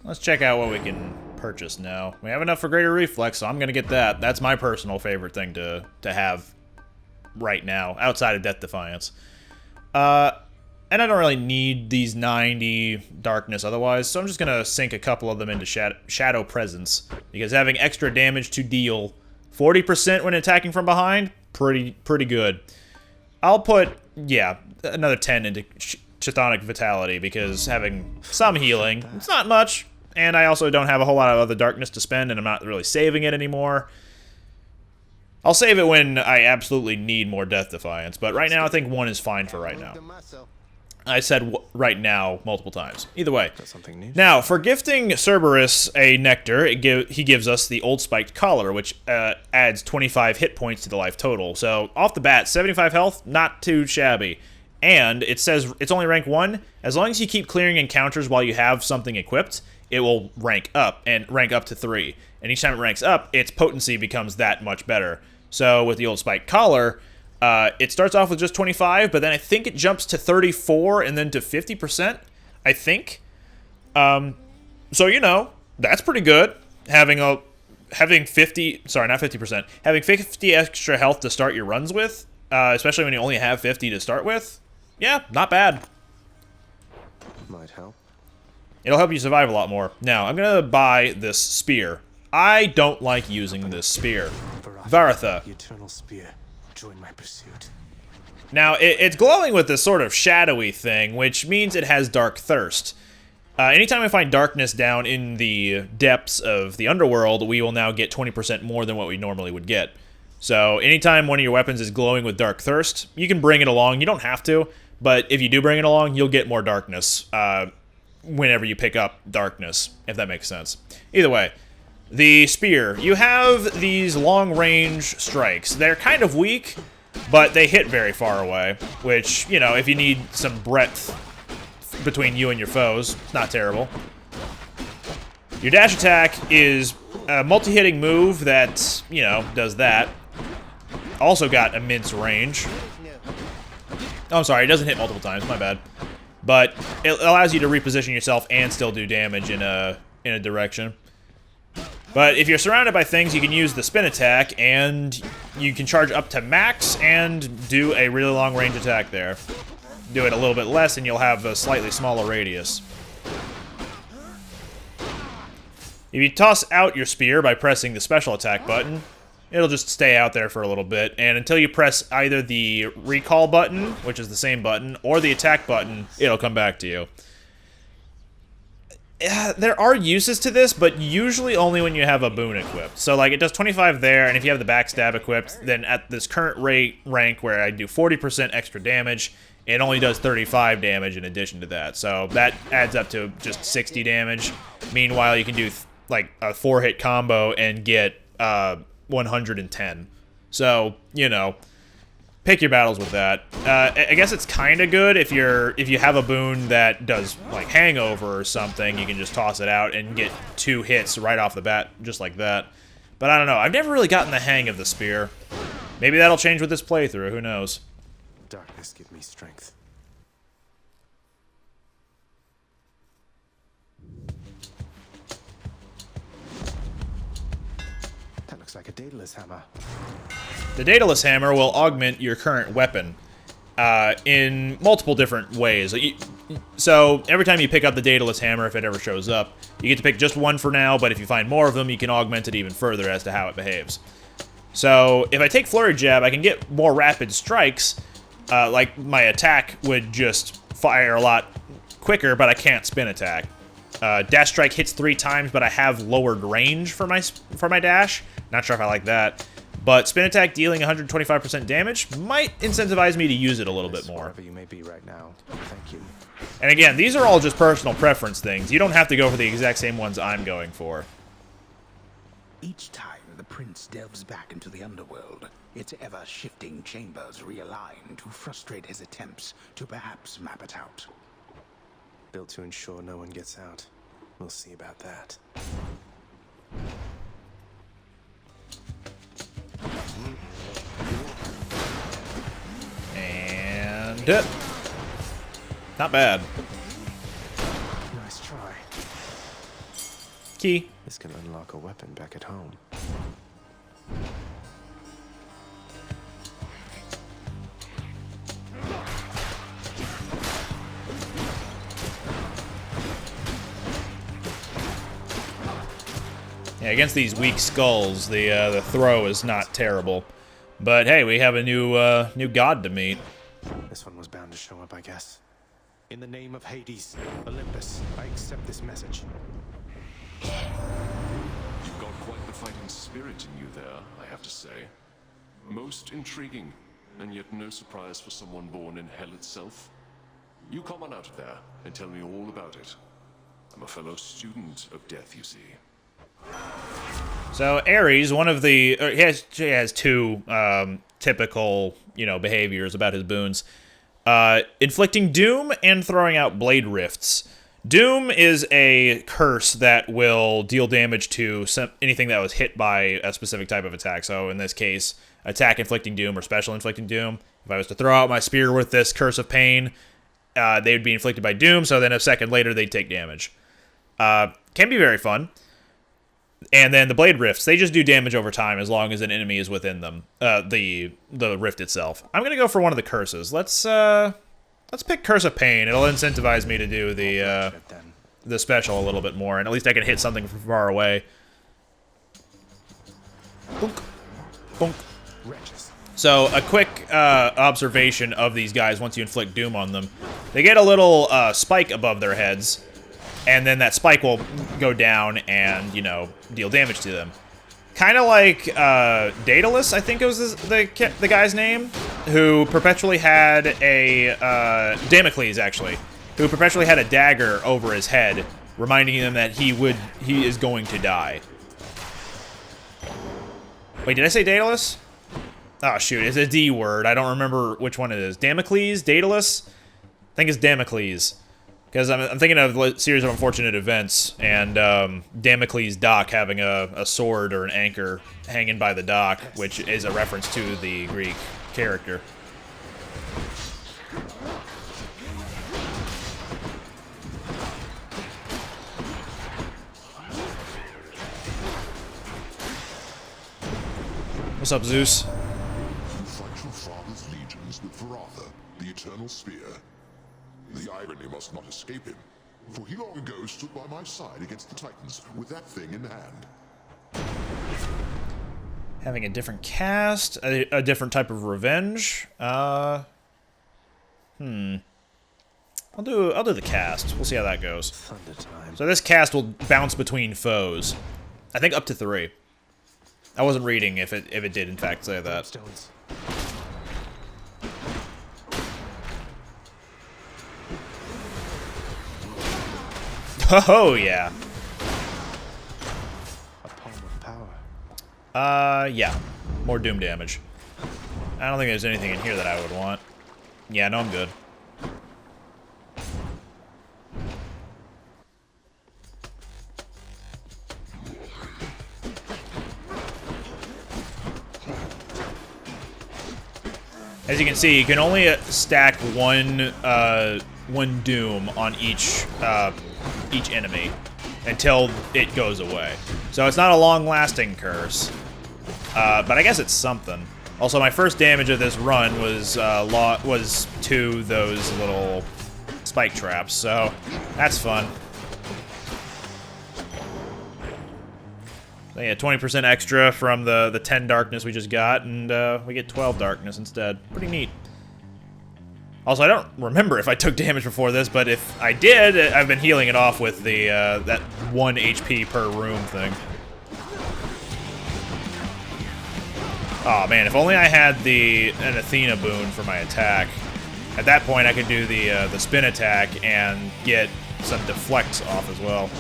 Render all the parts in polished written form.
let's check out what we can purchase now. We have enough for greater reflex, so I'm gonna get that. That's my personal favorite thing to have right now, outside of Death Defiance. And I don't really need these 90 darkness otherwise, so I'm just gonna sink a couple of them into Shadow Presence, because having extra damage to deal 40% when attacking from behind, pretty good. I'll put, yeah, another 10 into Chthonic Vitality, because having some healing, it's not much, and I also don't have a whole lot of other darkness to spend, and I'm not really saving it anymore. I'll save it when I absolutely need more Death Defiance, but right now I think 1 is fine for right now. I said right now multiple times. Either way. Now, for gifting Cerberus a nectar, he gives us the Old Spiked Collar, which adds 25 hit points to the life total. So, off the bat, 75 health, not too shabby. And it says it's only rank 1. As long as you keep clearing encounters while you have something equipped, it will rank up, and rank up to 3. And each time it ranks up, its potency becomes that much better. So, with the Old Spiked Collar, it starts off with just 25, but then I think it jumps to 34 and then to 50%, I think. So, you know, that's pretty good. Having 50, sorry, not 50%, having 50 extra health to start your runs with, especially when you only have 50 to start with. Yeah, not bad. Might help. It'll help you survive a lot more. Now, I'm going to buy this spear. I don't like using this spear. Varatha. The eternal spear. Join my pursuit. Now, it's glowing with this sort of shadowy thing, which means it has Dark Thirst. Anytime I find darkness down in the depths of the underworld, we will now get 20% more than what we normally would get. So, anytime one of your weapons is glowing with Dark Thirst, you can bring it along. You don't have to, but if you do bring it along, you'll get more darkness whenever you pick up darkness, if that makes sense. Either way. The spear. You have these long-range strikes. They're kind of weak, but they hit very far away, which, you know, if you need some breadth between you and your foes, it's not terrible. Your dash attack is a multi-hitting move that, you know, does that. Also got immense range. Oh, I'm sorry, it doesn't hit multiple times, my bad. But it allows you to reposition yourself and still do damage in a direction. But if you're surrounded by things, you can use the spin attack, and you can charge up to max and do a really long range attack there. Do it a little bit less, and you'll have a slightly smaller radius. If you toss out your spear by pressing the special attack button, it'll just stay out there for a little bit, and until you press either the recall button, which is the same button, or the attack button, it'll come back to you. There are uses to this, but usually only when you have a boon equipped. So, like, it does 25 there, and if you have the backstab equipped, then at this current rank where I do 40% extra damage, it only does 35 damage in addition to that. So that adds up to just 60 damage. Meanwhile, you can do, like, a 4-hit combo and get 110. So, you know, pick your battles with that. I guess it's kind of good if you have a boon that does like hangover or something. You can just toss it out and get 2 hits right off the bat, just like that. But I don't know. I've never really gotten the hang of the spear. Maybe that'll change with this playthrough. Who knows? Darkness give me strength. That looks like a Daedalus hammer. The Daedalus hammer will augment your current weapon in multiple different ways. So every time you pick up the Daedalus hammer, if it ever shows up, you get to pick just one for now, but if you find more of them, you can augment it even further as to how it behaves. So if I take Flurry Jab, I can get more rapid strikes. Like my attack would just fire a lot quicker, but I can't spin attack. Dash Strike hits 3 times, but I have lowered range for my dash. Not sure if I like that. But Spin Attack dealing 125% damage might incentivize me to use it a little bit more. Wherever you may be right now. Thank you. And again, these are all just personal preference things. You don't have to go for the exact same ones I'm going for. Each time the prince delves back into the underworld, its ever-shifting chambers realign to frustrate his attempts to perhaps map it out. Built to ensure no one gets out. We'll see about that. And not bad. Nice try. Key. This can unlock a weapon back at home. Yeah, against these weak skulls, the throw is not terrible. But hey, we have a new god to meet. This one was bound to show up, I guess. In the name of Hades, Olympus, I accept this message. You've got quite the fighting spirit in you there, I have to say. Most intriguing, and yet no surprise for someone born in hell itself. You come on out of there and tell me all about it. I'm a fellow student of death, you see. So Ares, one of the he has two typical behaviors about his boons: inflicting doom and throwing out blade rifts. Doom is a curse that will deal damage to anything that was hit by a specific type of attack. So in this case, attack inflicting doom or special inflicting doom. If I was to throw out my spear with this curse of pain, they would be inflicted by doom. So then a second later, they'd take damage. Can be very fun. And then the blade rifts, they just do damage over time as long as an enemy is within them. The rift itself. I'm gonna go for one of the curses. Let's pick Curse of Pain. It'll incentivize me to do the special a little bit more, and at least I can hit something from far away. Boonk. Boonk. So a quick observation of these guys once you inflict doom on them. They get a little spike above their heads, and then that spike will go down and, deal damage to them. Kind of like Daedalus, I think it was the guy's name, who perpetually had a... Damocles, actually. Who perpetually had a dagger over his head, reminding him that he is going to die. Wait, did I say Daedalus? Oh, shoot, it's a D word. I don't remember which one it is. Damocles? Daedalus? I think it's Damocles. Because I'm thinking of a series of unfortunate events, and Damocles' dock having a sword or an anchor hanging by the dock, which is a reference to the Greek character. What's up, Zeus? You fight your father's legions with Varatha, the eternal spear. The irony must not escape him, for he long ago stood by my side against the Titans with that thing in hand. Having a different cast, a different type of revenge. I'll do the cast. We'll see how that goes. Thunder time. So this cast will bounce between foes. I think up to 3. I wasn't reading if it did in fact say that. Stones. Oh yeah. A palm of power. Yeah. More doom damage. I don't think there's anything in here that I would want. Yeah, no, I'm good. As you can see, you can only stack one doom on each enemy until it goes away. So it's not a long-lasting curse, but I guess it's something. Also, my first damage of this run was to those little spike traps, so that's fun. So yeah, 20% extra from the 10 darkness we just got, and we get 12 darkness instead. Pretty neat. Also, I don't remember if I took damage before this, but if I did, I've been healing it off with the that 1 HP per room thing. Oh man, if only I had an Athena boon for my attack. At that point, I could do the spin attack and get some deflects off as well.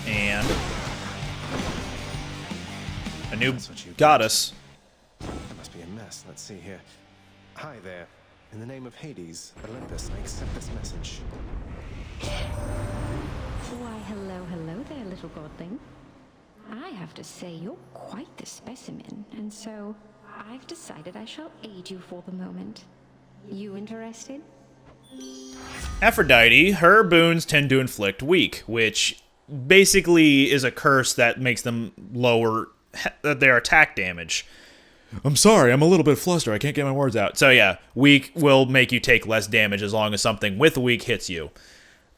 And a new goddess. That must be a mess. Let's see here. Hi there. In the name of Hades, Olympus, I accept this message. Why, hello there, little god thing. I have to say you're quite the specimen, and so I've decided I shall aid you for the moment. You interested? Aphrodite, her boons tend to inflict weak, which basically is a curse that makes them lower their attack damage. I'm sorry, I'm a little bit flustered. I can't get my words out. So yeah, weak will make you take less damage as long as something with weak hits you.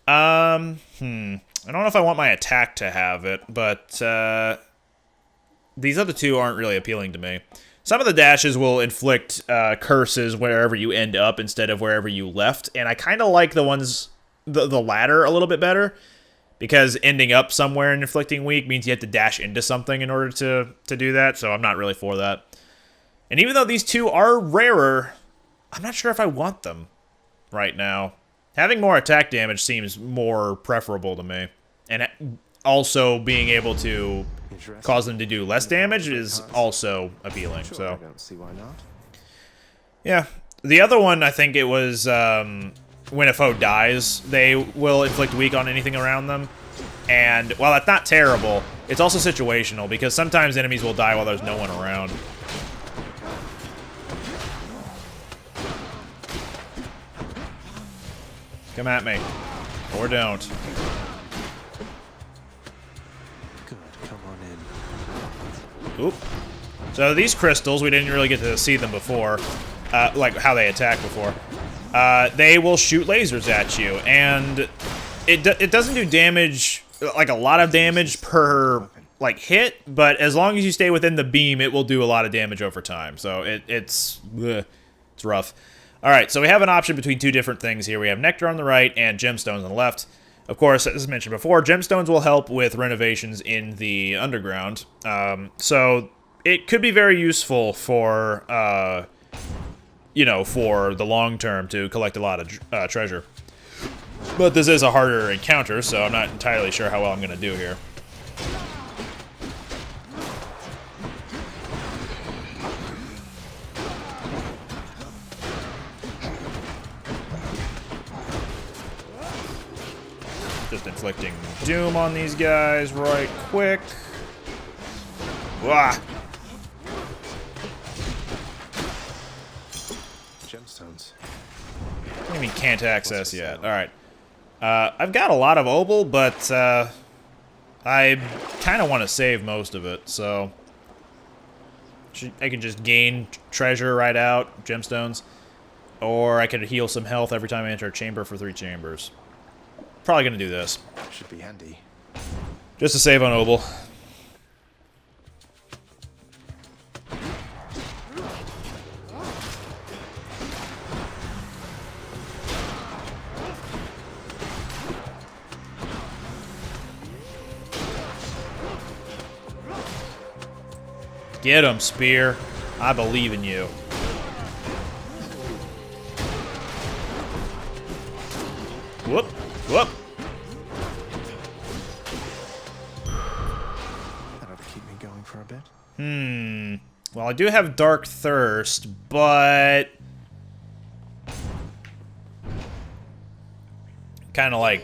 I don't know if I want my attack to have it, but these other two aren't really appealing to me. Some of the dashes will inflict curses wherever you end up instead of wherever you left, and I kind of like the ones, the latter a little bit better, because ending up somewhere and inflicting weak means you have to dash into something in order to do that, so I'm not really for that. And even though these two are rarer, I'm not sure if I want them right now. Having more attack damage seems more preferable to me, and also being able to cause them to do less damage is also appealing. Sure, So I don't see why not. yeah, the other one I think it was when a foe dies, they will inflict weak on anything around them. And while that's not terrible, it's also situational because sometimes enemies will die while there's no one around. Come at me, or don't. Good, come on in. Oop. So these crystals, we didn't really get to see them before, like how they attack before. They will shoot lasers at you, and it doesn't do damage, like a lot of damage per like hit, but as long as you stay within the beam, it will do a lot of damage over time. So it's rough. All right, so we have an option between two different things here. We have nectar on the right and gemstones on the left. Of course, as mentioned before, gemstones will help with renovations in the underground. So it could be very useful for, you know, for the long term to collect a lot of treasure. But this is a harder encounter, so I'm not entirely sure how well I'm going to do here. Just inflicting doom on these guys right quick. Wah! Gemstones. What do you mean can't access yet? Alright. I've got a lot of obol, but I kind of want to save most of it, so I can just gain treasure right out, gemstones, or I could heal some health every time I enter a chamber for 3 chambers. Probably gonna do this. Should be handy. Just to save on obol. Get him, Spear. I believe in you. Whoop. Whoop. That'll keep me going for a bit. Well, I do have Dark Thirst, but kind of like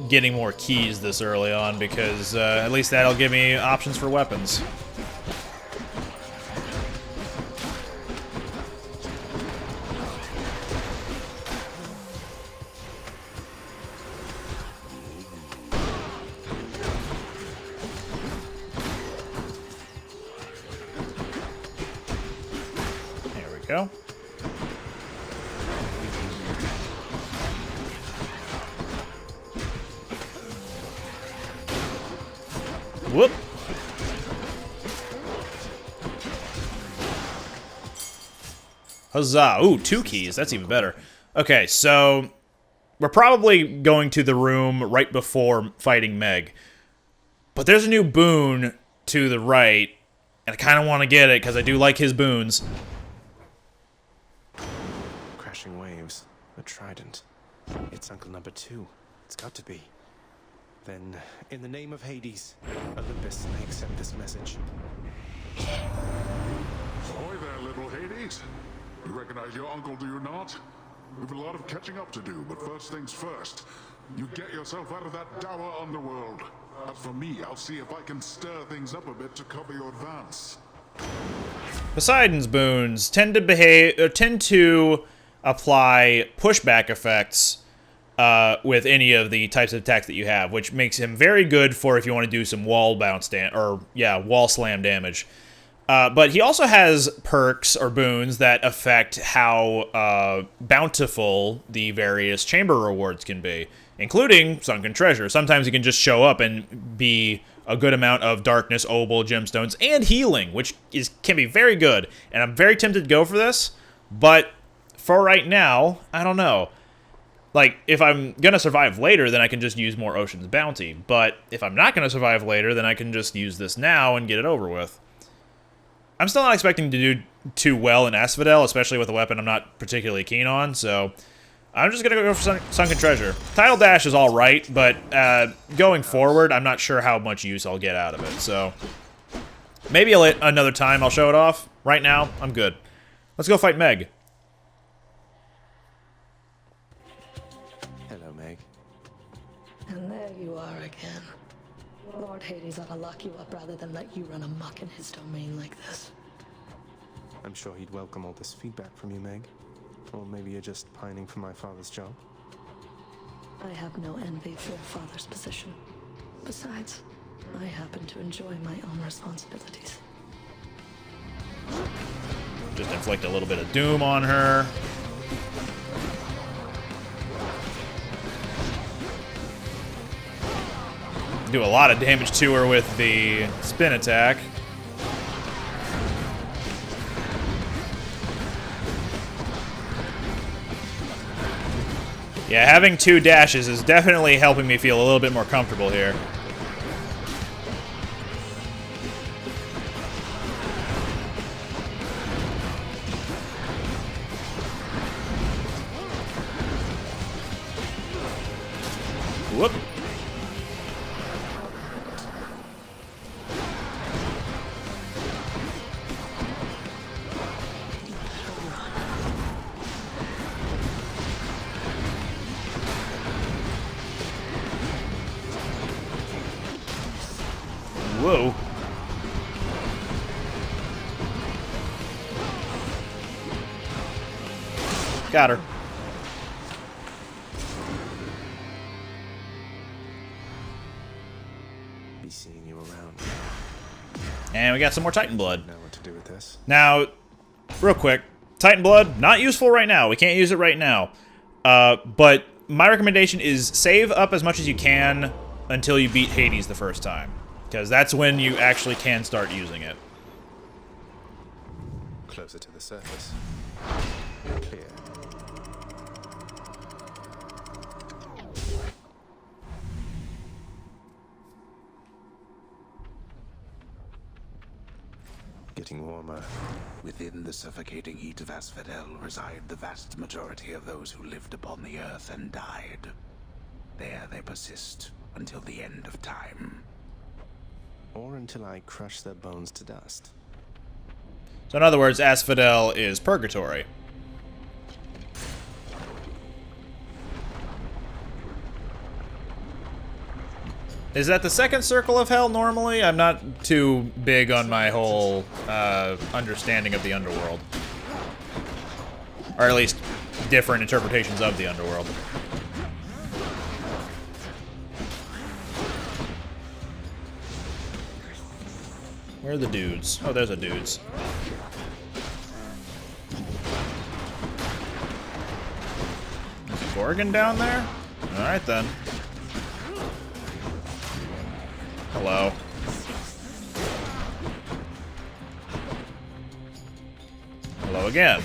getting more keys this early on because at least that'll give me options for weapons. Go. Whoop. Huzzah. Ooh, 2 keys. That's even better. Okay, so we're probably going to the room right before fighting Meg. But there's a new boon to the right, and I kind of want to get it because I do like his boons. Crashing waves. A trident. It's Uncle Number 2. It's got to be. Then, in the name of Hades, Olympus, I accept this message. Ahoy there, little Hades. You recognize your uncle, do you not? We've a lot of catching up to do, but first things first. You get yourself out of that dour underworld. As for me, I'll see if I can stir things up a bit to cover your advance. Poseidon's boons tend to apply pushback effects with any of the types of attacks that you have, which makes him very good for if you want to do some wall bounce wall slam damage. But he also has perks or boons that affect how bountiful the various chamber rewards can be, including Sunken Treasure. Sometimes he can just show up and be a good amount of darkness, obol, gemstones, and healing, which can be very good. And I'm very tempted to go for this, but for right now, I don't know. Like, if I'm gonna survive later, then I can just use more Ocean's Bounty. But if I'm not gonna survive later, then I can just use this now and get it over with. I'm still not expecting to do too well in Asphodel, especially with a weapon I'm not particularly keen on, so I'm just gonna go for Sunken Treasure. Tidal Dash is alright, but going forward, I'm not sure how much use I'll get out of it, so maybe another time I'll show it off. Right now, I'm good. Let's go fight Meg. Hello, Meg. And there you are again. Lord Hades ought to lock you up rather than let you run amok in his domain like this. I'm sure he'd welcome all this feedback from you, Meg. Or maybe you're just pining for my father's job. I have no envy for your father's position. Besides, I happen to enjoy my own responsibilities. Just inflict a little bit of doom on her. Do a lot of damage to her with the spin attack. Yeah, having 2 dashes is definitely helping me feel a little bit more comfortable here. Whoop. Whoa. Got her. Be seeing you around. And we got some more Titan Blood. Know what to do with this? Now, real quick, Titan Blood, not useful right now. We can't use it right now. But my recommendation is save up as much as you can until you beat Hades the first time. Because that's when you actually can start using it. Closer to the surface. Clear. Getting warmer. Within the suffocating heat of Asphodel reside the vast majority of those who lived upon the earth and died. There they persist until the end of time. Or until I crush their bones to dust. So in other words, Asphodel is purgatory. Is that the second circle of hell normally? I'm not too big on my whole understanding of the underworld. Or at least different interpretations of the underworld. Where are the dudes? Oh, there's a dudes. There's a Gorgon down there? Alright then. Hello. Hello again.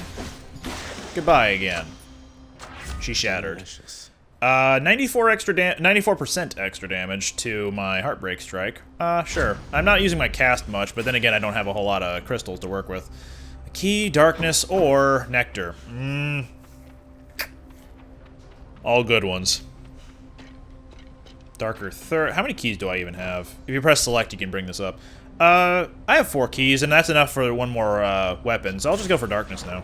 Goodbye again. She shattered. 94% extra damage to my Heartbreak Strike. Sure. I'm not using my cast much, but then again, I don't have a whole lot of crystals to work with. Key, Darkness, or Nectar. All good ones. Darker Third. How many keys do I even have? If you press select, you can bring this up. I have 4 keys, and that's enough for one more weapon, so I'll just go for Darkness now.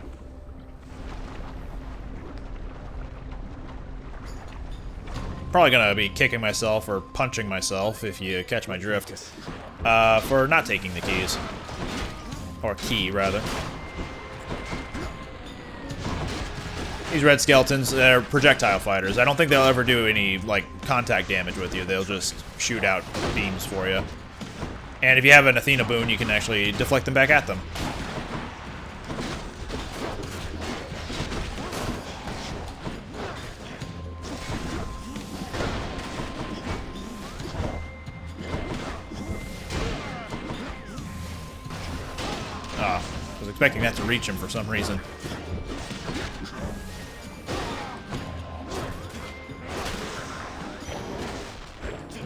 probably gonna be kicking myself or punching myself, if you catch my drift, for not taking the keys. Or key, rather. These red skeletons, they're projectile fighters. I don't think they'll ever do any, like, contact damage with you. They'll just shoot out beams for you. And if you have an Athena boon, you can actually deflect them back at them. Ah, I was expecting that to reach him for some reason.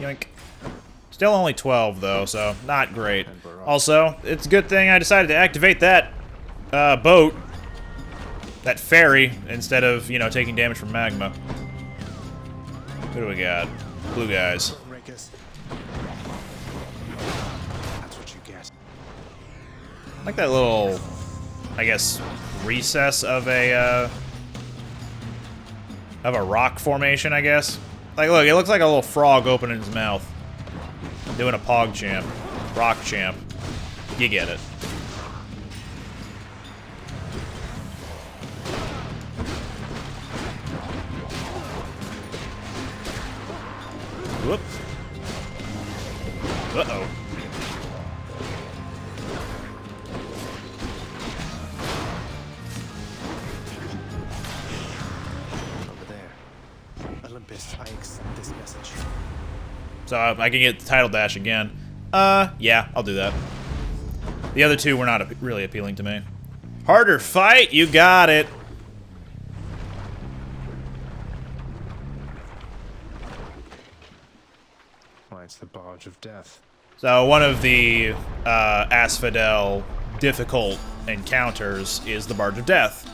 Yoink. Still only 12, though, so not great. Also, it's a good thing I decided to activate that boat, that ferry, instead of, you know, taking damage from magma. Who do we got? Blue guys. That's what you get. I like that little, I guess, recess of a rock formation, I guess. Like, look, it looks like a little frog opening his mouth. Doing a pog champ. Rock champ. You get it. Whoop. Uh-oh. Over there. Olympus, I accept this message. So I can get the title dash again. Yeah, I'll do that. The other two were not really appealing to me. Harder fight, you got it. Why, it's the Barge of Death. So one of the Asphodel difficult encounters is the Barge of Death,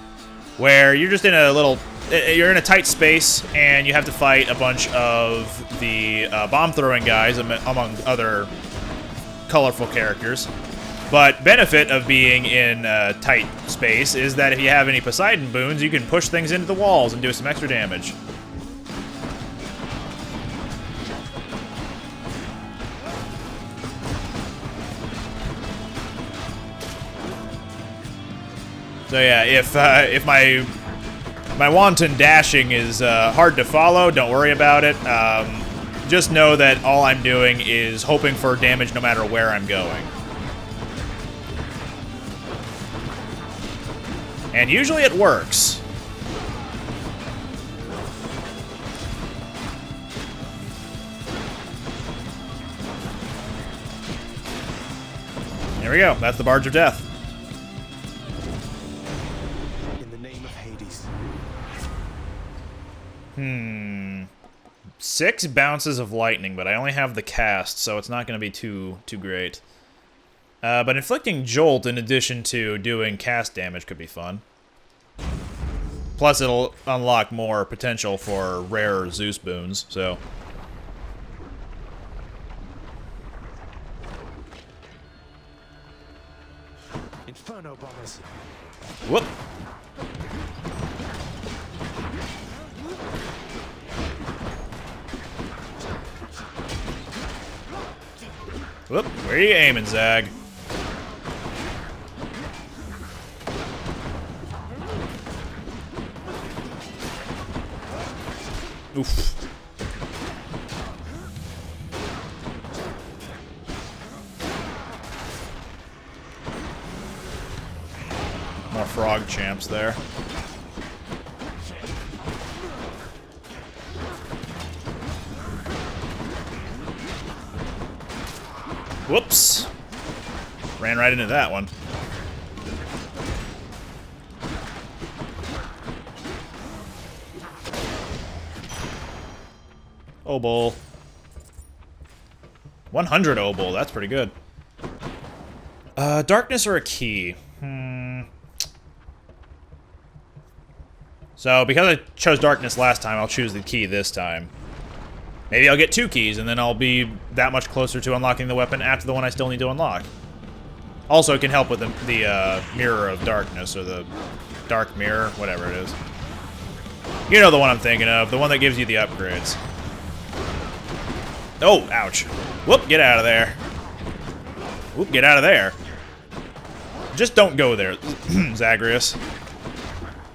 where you're just in a little, you're in a tight space and you have to fight a bunch of the bomb throwing guys among other colorful characters. But benefit of being in a tight space is that if you have any Poseidon boons, you can push things into the walls and do some extra damage. So yeah, if my wanton dashing is hard to follow, don't worry about it. Just know that all I'm doing is hoping for damage no matter where I'm going. And usually it works. There we go. That's the Barge of Death. In the name of Hades. 6 bounces of lightning, but I only have the cast, so it's not going to be too great. But inflicting jolt in addition to doing cast damage could be fun. Plus, it'll unlock more potential for rare Zeus boons, so... Inferno bombers. Whoop! Whoop! Where are you aiming, Zag? Oof. More frog champs there. Whoops. Ran right into that one. Obol. 100 Obol, that's pretty good. Darkness or a key? So, because I chose darkness last time, I'll choose the key this time. Maybe I'll get 2 keys, and then I'll be that much closer to unlocking the weapon after the one I still need to unlock. Also, it can help with the Mirror of Darkness, or the Dark Mirror, whatever it is. You know the one I'm thinking of, the one that gives you the upgrades. Oh, ouch. Whoop, get out of there. Whoop, get out of there. Just don't go there, Zagreus.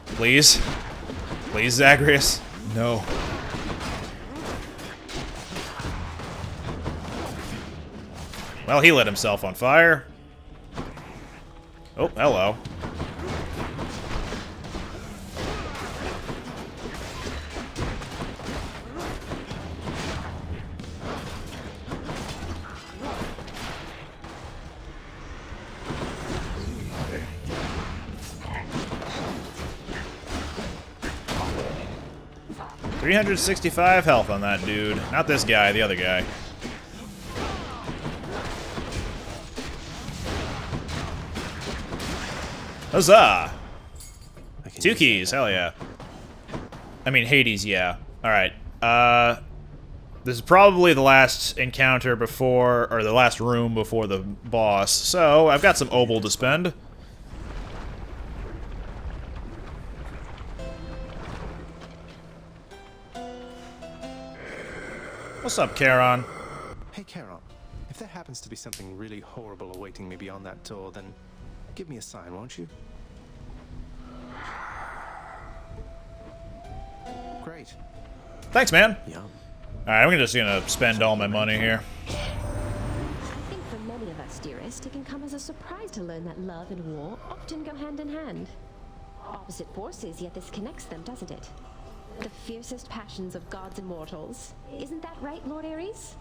Please. Please, Zagreus. No. Well, he lit himself on fire. Oh, hello. $365 health on that dude. Not this guy, the other guy. Huzzah! 2 keys, hell yeah. I mean, Hades, yeah. Alright, this is probably the last encounter before, or the last room before the boss, so I've got some obol to spend. What's up, Charon? Hey, Charon. If there happens to be something really horrible awaiting me beyond that door, then give me a sign, won't you? Great. Thanks, man. Yum. Alright, I'm just gonna spend all my money here. I think for many of us, dearest, it can come as a surprise to learn that love and war often go hand in hand. Opposite forces, yet this connects them, doesn't it? The fiercest passions of gods and mortals. Isn't that right, Lord Ares?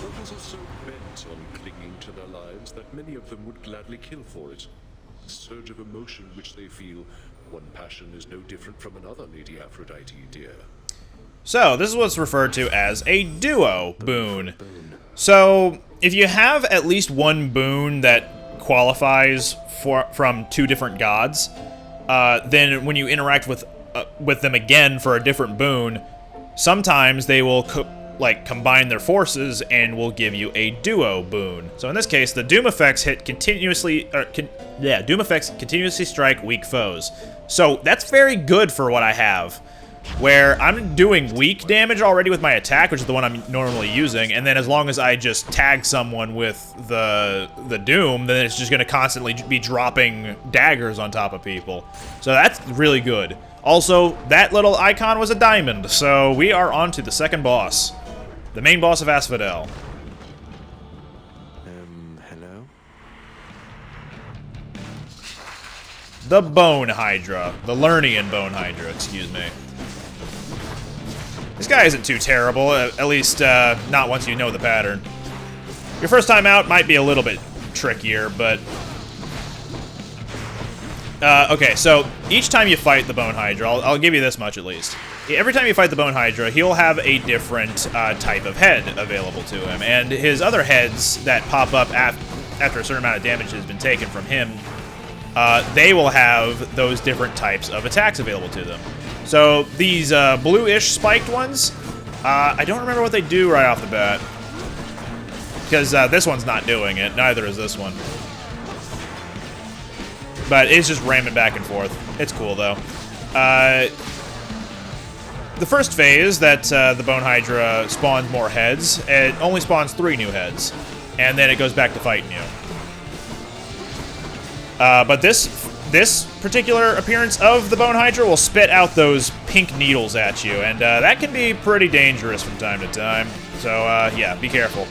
Mortals are so bent on clinging to their lives that many of them would gladly kill for it. The surge of emotion which they feel, one passion is no different from another, Lady Aphrodite, dear. So, this is what's referred to as a duo boon. So, if you have at least one boon that qualifies from 2 different gods, then when you interact with them again for a different boon, sometimes they will combine their forces and will give you a duo boon. So in this case, the doom effects hit continuously, doom effects continuously strike weak foes. So that's very good for what I have, where I'm doing weak damage already with my attack, which is the one I'm normally using, and then as long as I just tag someone with the doom, then it's just going to constantly be dropping daggers on top of people. So that's really good. Also, that little icon was a diamond, so we are on to the second boss. The main boss of Asphodel. Hello? The Bone Hydra. The Lernian Bone Hydra, excuse me. This guy isn't too terrible, at least not once you know the pattern. Your first time out might be a little bit trickier, but... okay, so each time you fight the Bone Hydra, I'll give you this much at least. Every time you fight the Bone Hydra, he'll have a different type of head available to him, and his other heads that pop up after a certain amount of damage has been taken from him, they will have those different types of attacks available to them. So these blue-ish spiked ones, I don't remember what they do right off the bat, because this one's not doing it, neither is this one. But it's just ramming back and forth. It's cool, though. The first phase that the Bone Hydra spawns more heads, it only spawns 3 new heads. And then it goes back to fighting you. But this particular appearance of the Bone Hydra will spit out those pink needles at you. And that can be pretty dangerous from time to time. So, yeah, be careful.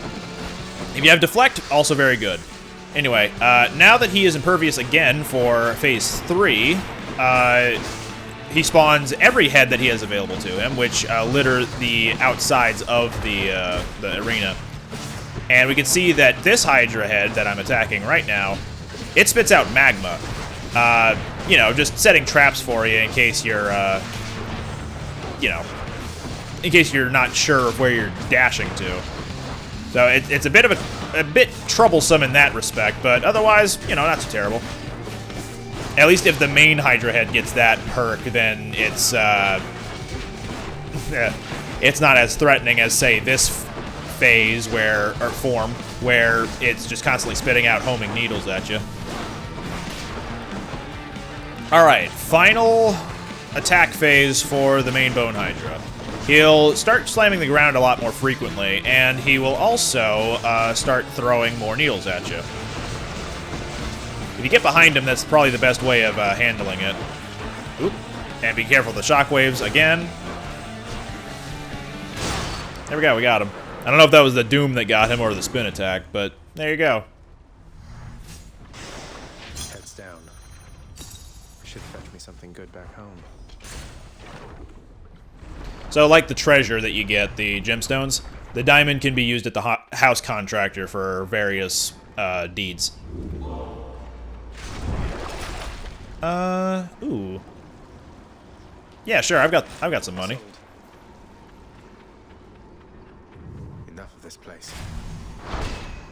If you have Deflect, also very good. Anyway, now that he is impervious again for Phase 3, he spawns every head that he has available to him, which litter the outsides of the arena. And we can see that this Hydra head that I'm attacking right now, it spits out magma. You know, just setting traps for you in case you're, you know, in case you're not sure of where you're dashing to. So it's a bit troublesome in that respect, but otherwise, you know, not so terrible. At least if the main Hydra head gets that perk, then it's not as threatening as, say, this phase or form, where it's just constantly spitting out homing needles at you. Alright, final attack phase for the main Bone Hydra. he'll start slamming the ground a lot more frequently, and he will also start throwing more needles at you. If you get behind him, that's probably the best way of handling it. Oop. And be careful of the shockwaves again. There we go, we got him. I don't know if that was the Doom that got him or the spin attack, but there you go. Heads down. Should fetch me something good back home. So, like the treasure that you get, the gemstones, the diamond can be used at the house contractor for various deeds. Ooh. Yeah, sure. I've got some money. Enough of this place.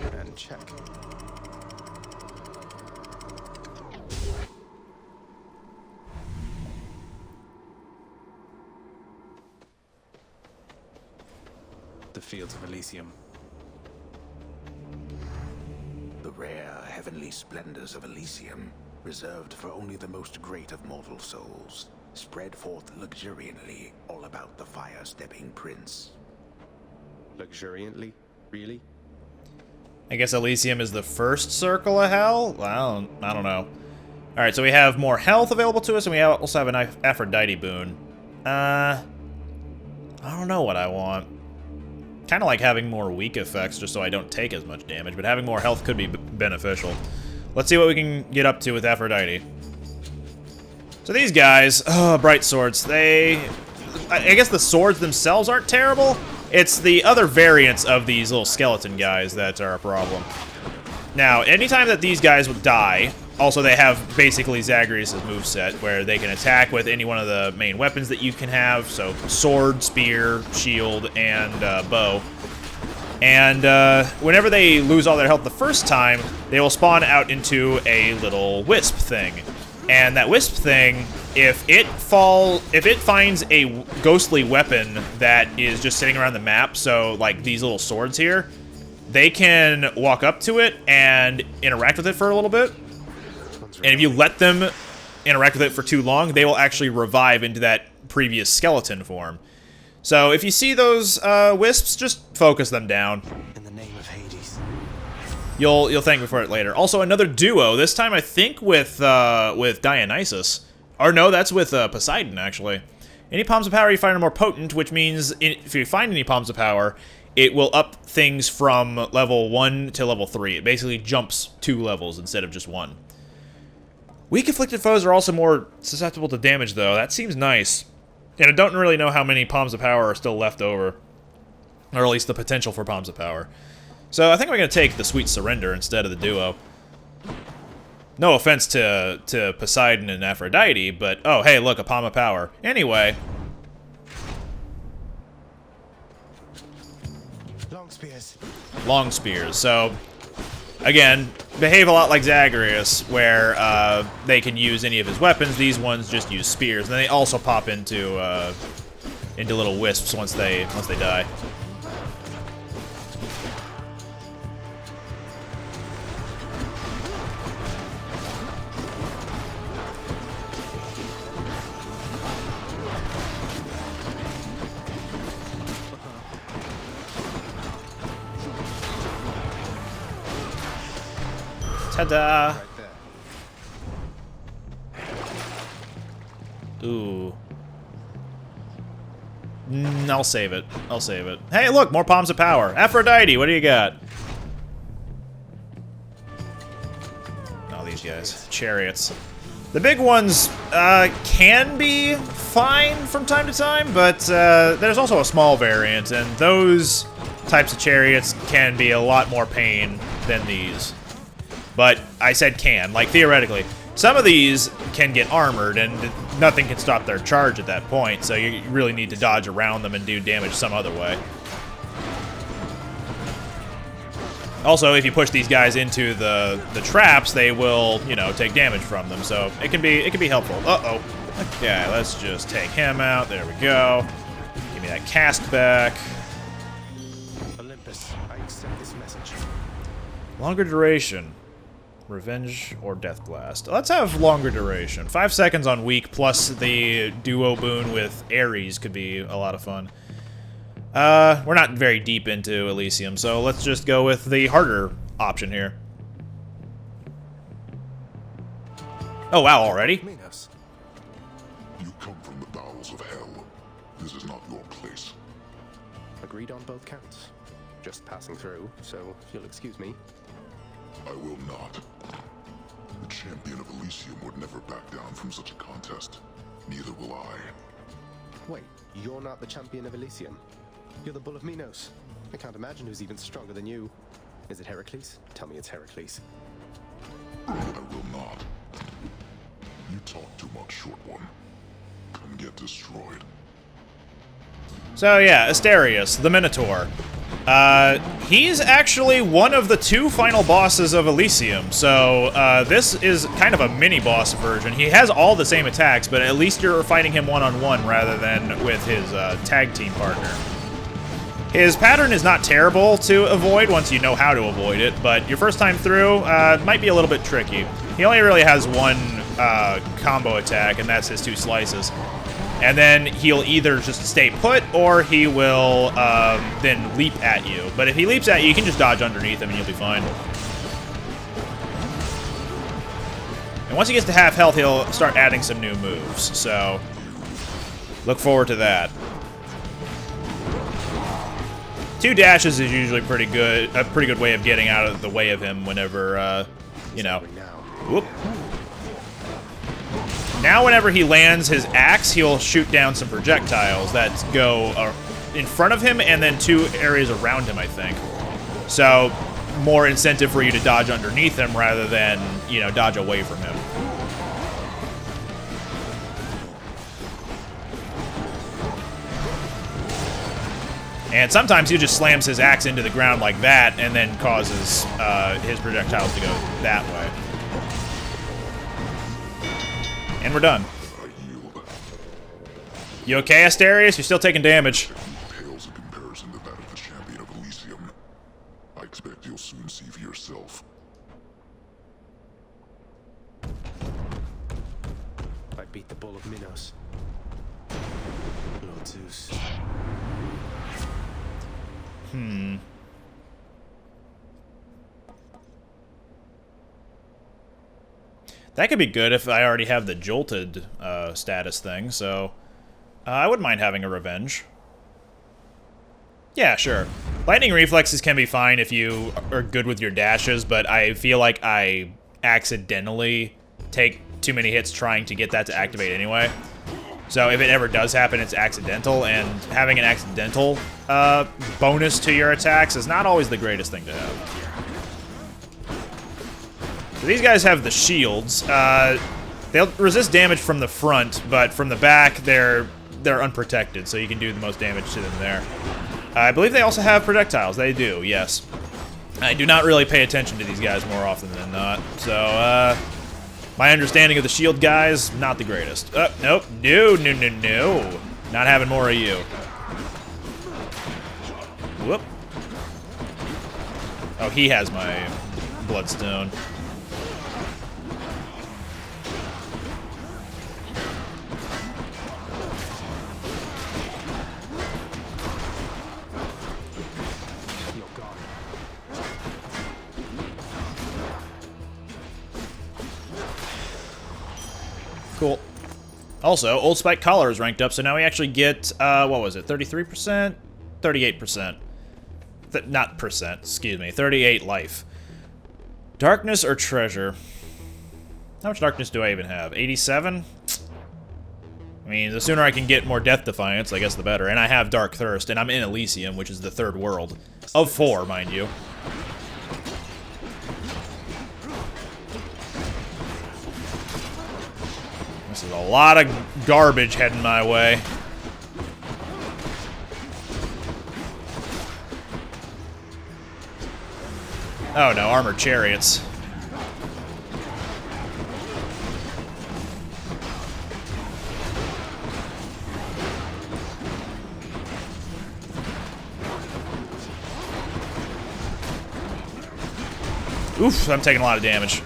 And check. The fields of Elysium. The rare heavenly splendors of Elysium, reserved for only the most great of mortal souls, spread forth luxuriantly all about the fire-stepping prince. Luxuriantly? Really? I guess Elysium is the first circle of hell? Well, I don't know. Alright, so we have more health available to us, and we also have an Aphrodite boon. I don't know what I want. Kind of like having more weak effects, just so I don't take as much damage, but having more health could be beneficial. Let's see what we can get up to with Aphrodite. So these guys, bright swords, I guess the swords themselves aren't terrible. It's the other variants of these little skeleton guys that are a problem. Now, anytime that these guys would die, also they have basically Zagreus' moveset, where they can attack with any one of the main weapons that you can have, so sword, spear, shield, and bow. And whenever they lose all their health the first time, they will spawn out into a little wisp thing. And that wisp thing, if it finds a ghostly weapon that is just sitting around the map, so like these little swords here, they can walk up to it and interact with it for a little bit. And if you let them interact with it for too long, they will actually revive into that previous skeleton form. So if you see those wisps, just focus them down. In the name of Hades. You'll thank me for it later. Also, another duo. This time, I think with Dionysus, or no, that's with Poseidon actually. Any palms of power you find are more potent, which means if you find any palms of power, it will up things from level 1 to level 3. It basically jumps 2 levels instead of just 1. Weak afflicted foes are also more susceptible to damage, though. That seems nice. And I don't really know how many palms of power are still left over, or at least the potential for palms of power. So I think I'm going to take the Sweet Surrender instead of the duo. No offense to Poseidon and Aphrodite, but oh, hey, look, a palm of power. Anyway. Long spears. Long spears. So, again, behave a lot like Zagreus, where they can use any of his weapons. These ones just use spears, and they also pop into little wisps once they die. Ta-da! Right there. Ooh. I'll save it. I'll save it. Hey, look! More palms of power. Aphrodite, what do you got? Oh, these guys. Chariots. The big ones can be fine from time to time, but there's also a small variant, and those types of chariots can be a lot more pain than these. But I said can, like theoretically. Some of these can get armored, and nothing can stop their charge at that point, so you really need to dodge around them and do damage some other way. Also, if you push these guys into the traps, they will, you know, take damage from them, so it can be helpful. Uh-oh. Okay, let's just take him out. There we go. Give me that cast back. Olympus, I accept this message. Longer duration. Revenge or Death Blast. Let's have longer duration. 5 seconds on weak plus the duo boon with Ares could be a lot of fun. We're not very deep into Elysium, so let's just go with the harder option here. Oh, wow, already? Minos. You come from the bowels of hell. This is not your place. Agreed on both counts. Just passing through, so if you'll excuse me. I will not. The champion of Elysium would never back down from such a contest. Neither will I. Wait, you're not the champion of Elysium? You're the Bull of Minos. I can't imagine who's even stronger than you. Is it Heracles? Tell me it's Heracles. I will not. You talk too much, short one. Come get destroyed. So yeah, Asterius, the Minotaur. He's actually one of the 2 final bosses of Elysium, so this is kind of a mini-boss version. He has all the same attacks, but at least you're fighting him one-on-one rather than with his tag team partner. His pattern is not terrible to avoid once you know how to avoid it, but your first time through might be a little bit tricky. He only really has one combo attack, and that's his 2 slices. And then he'll either just stay put, or he will then leap at you. But if he leaps at you, you can just dodge underneath him and you'll be fine. And once he gets to half health, he'll start adding some new moves. So look forward to that. 2 dashes is usually a pretty good way of getting out of the way of him whenever, you know. Whoop. Now whenever he lands his axe, he'll shoot down some projectiles that go in front of him and then 2 areas around him, I think. So, more incentive for you to dodge underneath him rather than, you know, dodge away from him. And sometimes he just slams his axe into the ground like that and then causes his projectiles to go that way. And we're done. You okay, Asterius? You're still taking damage. Pales in comparison to that of the champion of Elysium. I expect you'll soon see for yourself. I beat the Bull of Minos. Lord Zeus. That could be good if I already have the jolted status thing, so I wouldn't mind having a revenge. Yeah, sure. Lightning reflexes can be fine if you are good with your dashes, but I feel like I accidentally take too many hits trying to get that to activate anyway. So if it ever does happen, it's accidental, and having an accidental bonus to your attacks is not always the greatest thing to have. So these guys have the shields. They'll resist damage from the front, but from the back, they're unprotected, so you can do the most damage to them there. I believe they also have projectiles. They do, yes. I do not really pay attention to these guys more often than not, so my understanding of the shield guys, not the greatest. Nope. No. Not having more of you. Whoop. Oh, he has my bloodstone. Cool. Also, Old Spike Collar is ranked up, so now we actually get, what was it, 33%? 38%. Not percent, excuse me, 38 life. Darkness or treasure? How much darkness do I even have? 87? I mean, the sooner I can get more Death Defiance, I guess the better. And I have Dark Thirst, and I'm in Elysium, which is the 3rd world. Of 4, mind you. This is a lot of garbage heading my way. Oh no, armored chariots. Oof, I'm taking a lot of damage.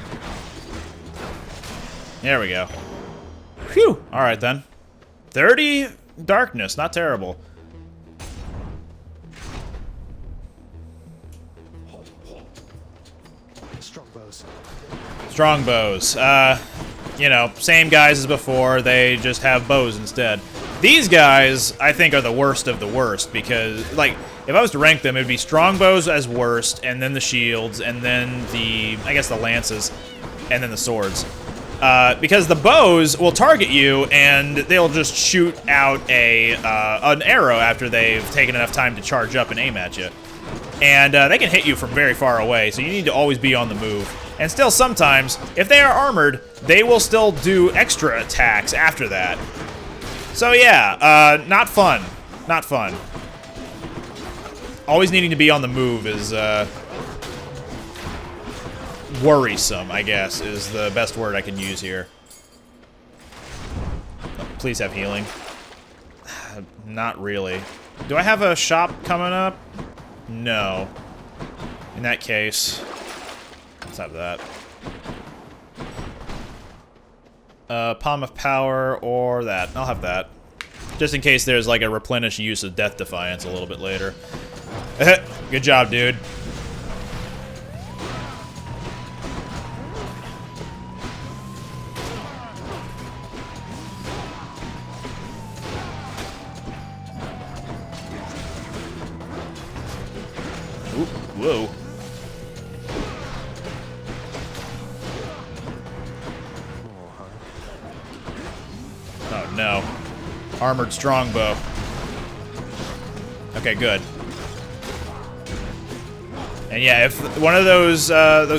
There we go. Phew! Alright then. 30 darkness, not terrible. Strongbows. Strongbows. You know, same guys as before, they just have bows instead. These guys, I think, are the worst of the worst, because, like, if I was to rank them, it would be strongbows as worst, and then the shields, and then the, I guess, the lances, and then the swords. Because the bows will target you, and they'll just shoot out an arrow after they've taken enough time to charge up and aim at you. And they can hit you from very far away, so you need to always be on the move. And still, sometimes, if they are armored, they will still do extra attacks after that. So yeah, not fun. Not fun. Always needing to be on the move is worrisome, I guess, is the best word I can use here. Please have healing. Not really. Do I have a shop coming up? No. In that case, let's have that. Palm of Power or that. I'll have that. Just in case there's like a replenish use of Death Defiance a little bit later. Good job, dude. Ooh, whoa. Oh no. Armored strongbow. Okay, good. And yeah, if one of those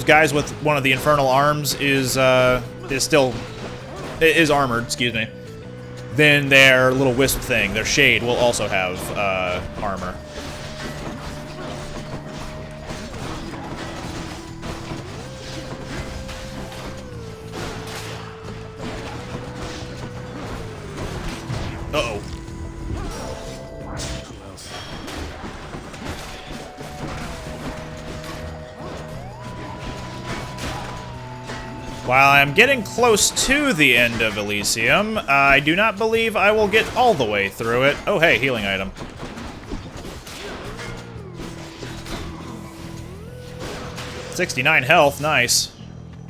guys with one of the infernal arms is armored, excuse me, then their little wisp thing, their shade, will also have armor. Uh-oh. While I'm getting close to the end of Elysium, I do not believe I will get all the way through it. Oh, hey, healing item. $69 health, nice.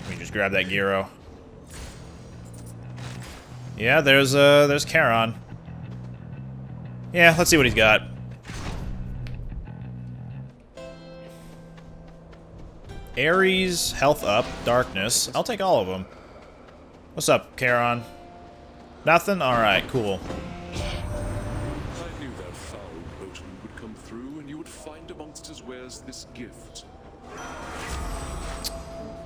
Let me just grab that gyro. Yeah, there's Charon. Yeah, let's see what he's got. Ares, health up, darkness. I'll take all of them. What's up, Charon? Nothing? Alright, cool. I knew that foul potion would come through, and you would find amongst his wares this gift.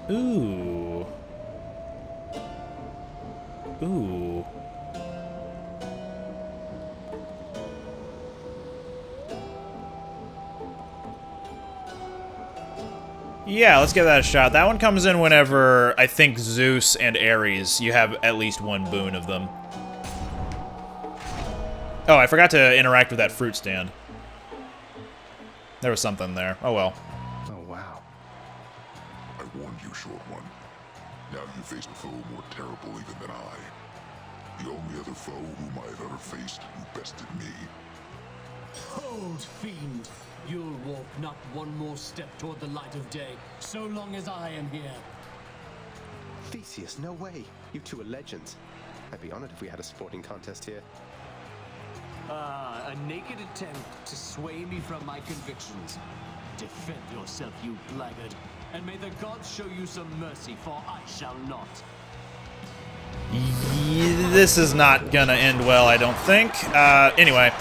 Ooh. Ooh. Yeah, let's give that a shot. That one comes in whenever, I think, Zeus and Ares, you have at least one boon of them. Oh, I forgot to interact with that fruit stand. There was something there. Oh well. Oh, wow. I warned you, short one. Now you faced a foe more terrible even than I. The only other foe whom I have ever faced who bested me. Hold, fiend! You'll walk not one more step toward the light of day, so long as I am here. Theseus, no way. You two are legends. I'd be honored if we had a sporting contest here. A naked attempt to sway me from my convictions. Defend yourself, you blackguard, and may the gods show you some mercy, for I shall not. This is not gonna end well, I don't think. Anyway,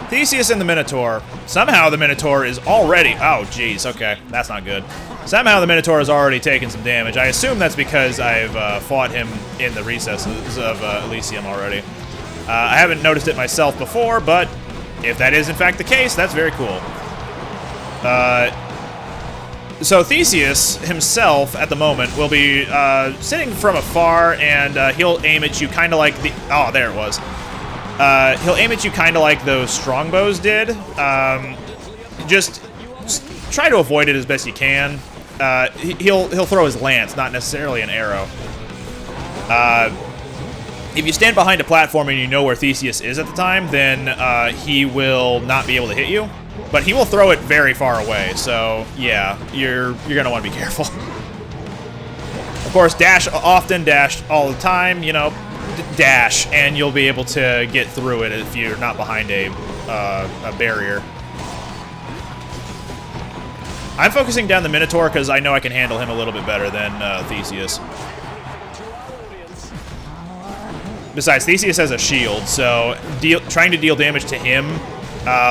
Theseus and the Minotaur. Somehow the Minotaur is already... Oh, jeez, okay. That's not good. Somehow the Minotaur has already taken some damage. I assume that's because I've fought him in the recesses of Elysium already. I haven't noticed it myself before, but if that is in fact the case, that's very cool. So Theseus himself, at the moment, will be sitting from afar, and he'll aim at you kind of like the... Oh, there it was. He'll aim at you kind of like those strongbows did. Just try to avoid it as best you can. He'll throw his lance, not necessarily an arrow. If you stand behind a platform and you know where Theseus is at the time, then he will not be able to hit you. But he will throw it very far away, so yeah, you're gonna want to be careful. Of course, dash often, dash all the time, you know, dash, and you'll be able to get through it if you're not behind a barrier. I'm focusing down the Minotaur because I know I can handle him a little bit better than Theseus. Besides, Theseus has a shield, so trying to deal damage to him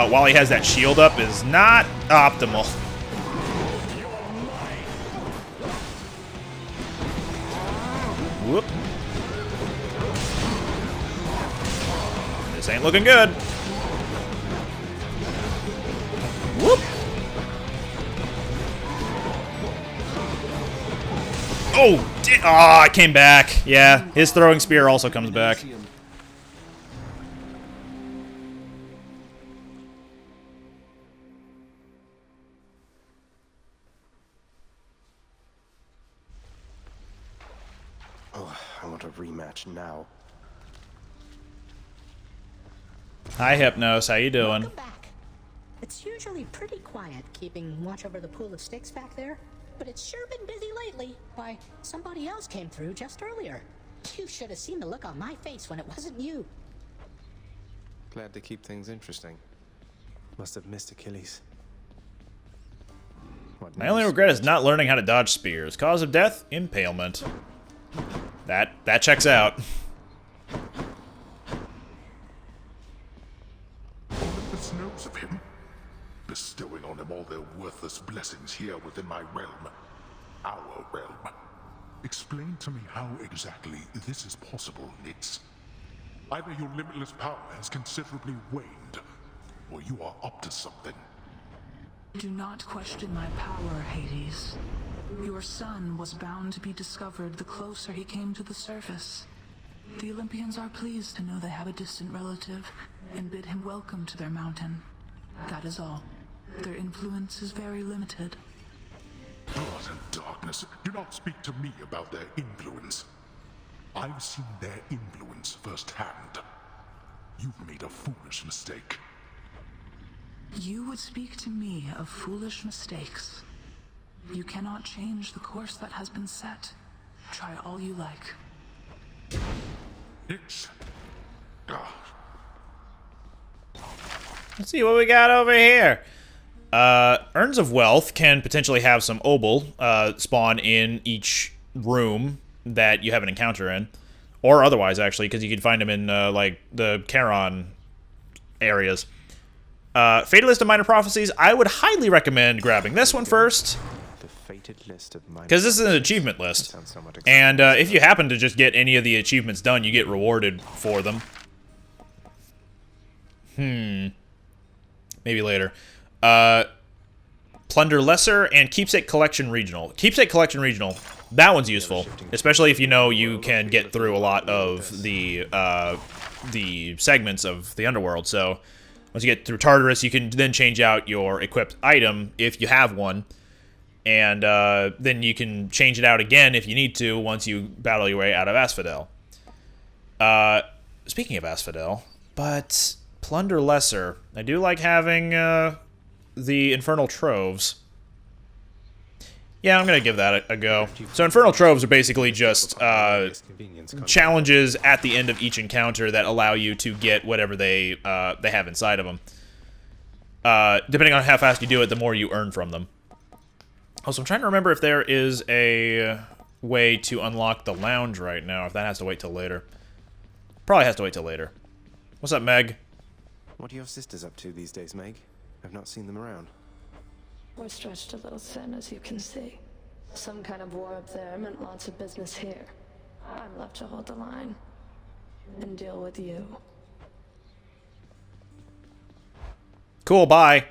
while he has that shield up is not optimal. Whoop. This ain't looking good. Whoop. Oh, I came back. Yeah, his throwing spear also comes back. Oh, I want a rematch now. Hi, Hypnos. How you doing? Welcome back. It's usually pretty quiet keeping watch over the pool of sticks back there, but it's sure been busy lately. Why, somebody else came through just earlier. You should have seen the look on my face when it wasn't you. Glad to keep things interesting. Must have missed Achilles. My only regret is not learning how to dodge spears. Cause of death? Impalement. That checks out. Olympus knows of him, bestowing on him all their worthless blessings here within my realm. Our realm. Explain to me how exactly this is possible, Nix. Either your limitless power has considerably waned, or you are up to something. Do not question my power, Hades. Your son was bound to be discovered the closer he came to the surface. The Olympians are pleased to know they have a distant relative and bid him welcome to their mountain. That is all. Their influence is very limited. Blood and darkness, do not speak to me about their influence. I've seen their influence firsthand. You've made a foolish mistake. You would speak to me of foolish mistakes. You cannot change the course that has been set. Try all you like. Nix. Let's see what we got over here. Urns of Wealth can potentially have some obol spawn in each room that you have an encounter in. Or otherwise, actually, because you can find them in, like, the Charon areas. Fatalist of Minor Prophecies, I would highly recommend grabbing this one first. Because this is an achievement list. And if you happen to just get any of the achievements done, you get rewarded for them. Maybe later. Plunder Lesser and Keepsake Collection Regional. Keepsake Collection Regional, that one's useful. Especially if you know you can get through a lot of the segments of the Underworld. So once you get through Tartarus, you can then change out your equipped item if you have one. And then you can change it out again if you need to once you battle your way out of Asphodel. Speaking of Asphodel, but Plunder Lesser. I do like having the Infernal Troves. Yeah, I'm going to give that a go. So Infernal Troves are basically just challenges at the end of each encounter that allow you to get whatever they have inside of them. Depending on how fast you do it, the more you earn from them. Also, I'm trying to remember if there is a way to unlock the lounge right now, if that has to wait till later. Probably has to wait till later. What's up, Meg? What are your sisters up to these days, Meg? I've not seen them around. We're stretched a little thin, as you can see. Some kind of war up there meant lots of business here. I'm left to hold the line and deal with you. Cool, bye.